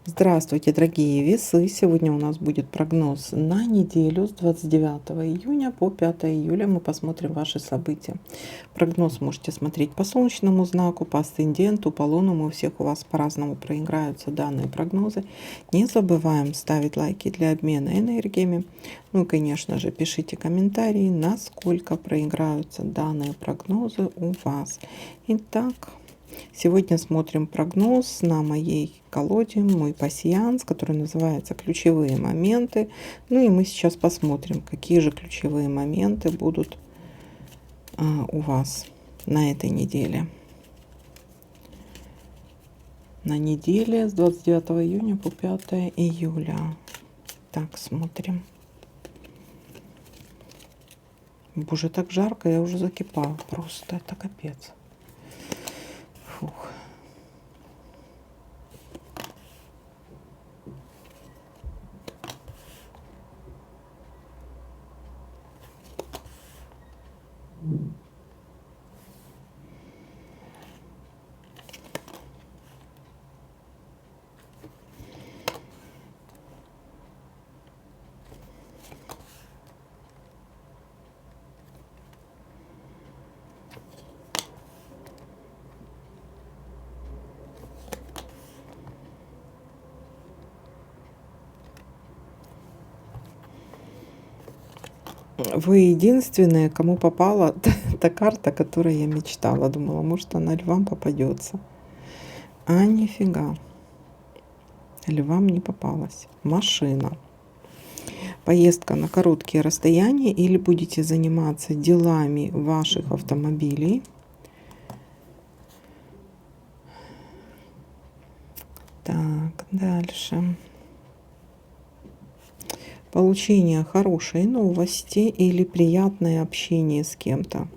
Здравствуйте, дорогие весы! Сегодня у нас будет прогноз на неделю с 29 июня по 5 июля. Мы посмотрим ваши события. Прогноз можете смотреть по солнечному знаку, по асценденту, по лунному. У всех у вас по-разному проиграются данные прогнозы. Не забываем ставить лайки для обмена энергиями. Ну и, конечно же, пишите комментарии, насколько проиграются данные прогнозы у вас. Итак, сегодня смотрим прогноз на моей колоде, мой пасьянс, который называется «Ключевые моменты». Ну и мы сейчас посмотрим, какие же ключевые моменты будут у вас на этой неделе. На неделе с 29 июня по 5 июля. Так, смотрим. Боже, так жарко, я уже закипаю просто. Это капец. Фух. Вы единственные, кому попала та карта, которой я мечтала. Думала, может, она львам попадется. А нифига. Львам не попалась. Машина. Поездка на короткие расстояния или будете заниматься делами ваших автомобилей. Так, дальше. Получение хорошей новости или приятное общение с кем-то.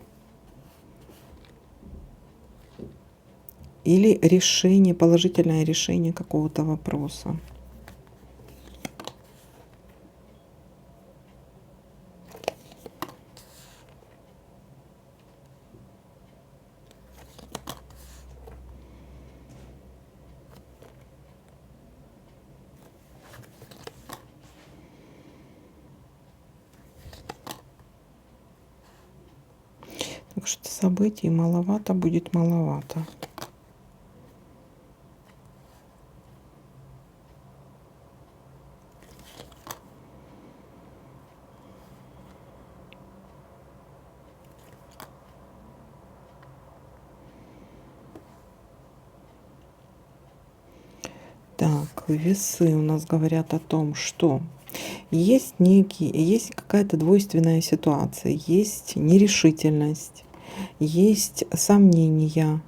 Или решение, положительное решение какого-то вопроса. Так что событий маловато, будет маловато. Так, весы у нас говорят о том, что есть какая-то двойственная ситуация, есть нерешительность, есть сомнения,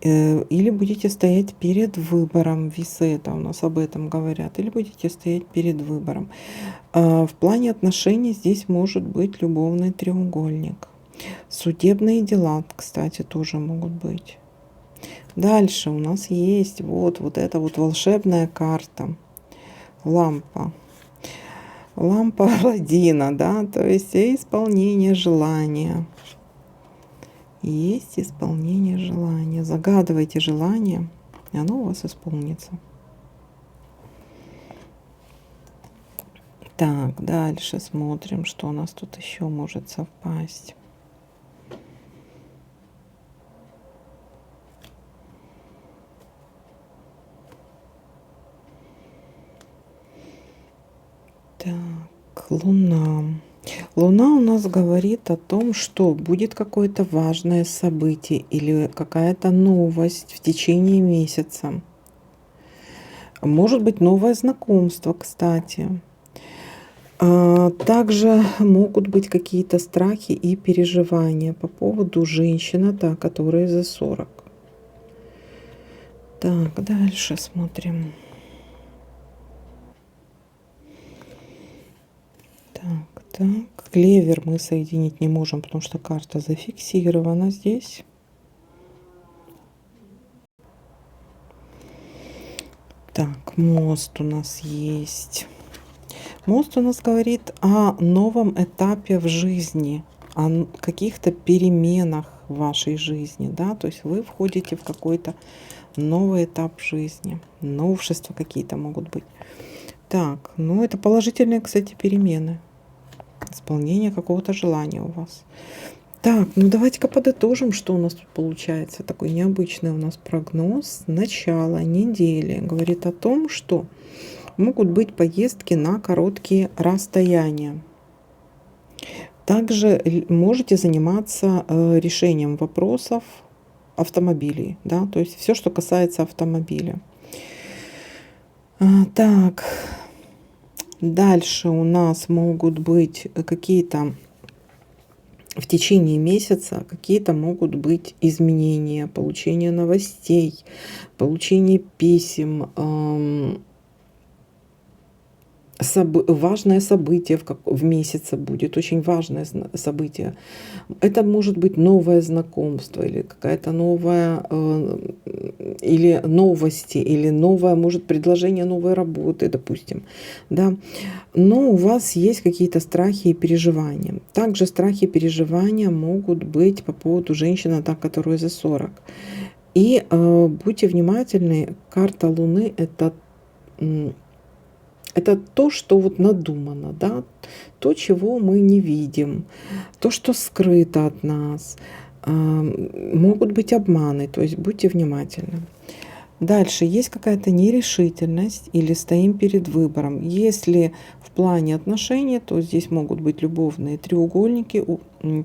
или будете стоять перед выбором. Весы это у нас об этом говорят, или будете стоять перед выбором. В плане отношений здесь может быть любовный треугольник. Судебные дела, кстати, тоже могут быть. Дальше у нас есть вот эта вот волшебная карта. Лампа. Лампа Аладдина, да, то есть исполнение желания. Есть исполнение желания. Загадывайте желание, и оно у вас исполнится. Так, дальше смотрим, что у нас тут еще может совпасть. Так, Луна. Луна у нас говорит о том, что будет какое-то важное событие или какая-то новость в течение месяца. Может быть, новое знакомство, кстати. Также могут быть какие-то страхи и переживания по поводу женщины, да, которая за 40. Так, дальше смотрим. Так, клевер мы соединить не можем, потому что карта зафиксирована здесь. Так, мост у нас есть. Мост у нас говорит о новом этапе в жизни, о каких-то переменах в вашей жизни, да, то есть вы входите в какой-то новый этап жизни, новшества какие-то могут быть. Так, ну это положительные, кстати, перемены. Исполнение какого-то желания у вас. Так, ну давайте-ка подытожим, что у нас тут получается. Такой необычный у нас прогноз. Начало недели говорит о том, что могут быть поездки на короткие расстояния. Также можете заниматься решением вопросов автомобилей, да, то есть все, что касается автомобиля. Так, дальше у нас могут быть какие-то в течение месяца, какие-то могут быть изменения, получение новостей, получение писем, важное событие в месяце будет, очень важное событие. Это может быть новое знакомство или какая-то новая, или новости, или новое, может, предложение новой работы, допустим, да. Но у вас есть какие-то страхи и переживания. Также страхи и переживания могут быть по поводу женщины, та, которая за 40. И будьте внимательны, карта Луны это то, что вот надумано, да, то, чего мы не видим, то, что скрыто от нас. Могут быть обманы, то есть будьте внимательны. Дальше есть какая-то нерешительность или стоим перед выбором. Если в плане отношений, то здесь могут быть любовные треугольники,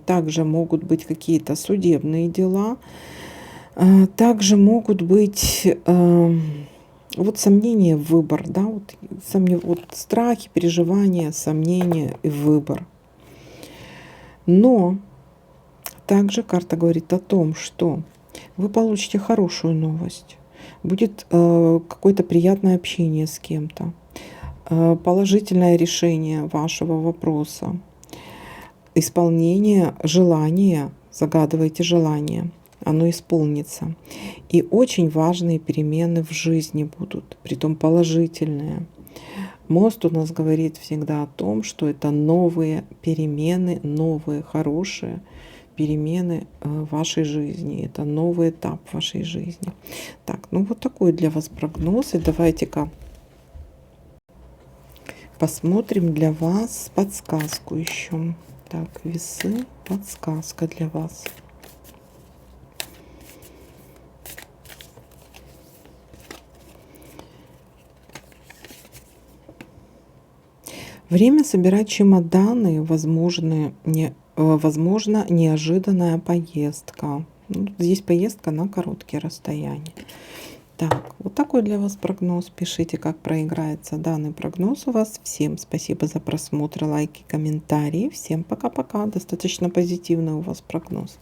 также могут быть какие-то судебные дела, также могут быть вот сомнения в выбор, да, вот страхи, переживания, сомнения и выбор. Но также карта говорит о том, что вы получите хорошую новость, будет какое-то приятное общение с кем-то, положительное решение вашего вопроса, исполнение желания, загадывайте желание, оно исполнится. И очень важные перемены в жизни будут, притом положительные. Мост у нас говорит всегда о том, что это новые перемены, новые хорошие перемены в вашей жизни. Это новый этап вашей жизни. Так, ну вот такой для вас прогноз. И давайте-ка посмотрим для вас подсказку еще. Так, весы, подсказка для вас. Время собирать чемоданы, возможно, неожиданная поездка. Ну, здесь поездка на короткие расстояния. Так, вот такой для вас прогноз. Пишите, как проиграется данный прогноз у вас. Всем спасибо за просмотр, лайки, комментарии. Всем пока-пока. Достаточно позитивный у вас прогноз.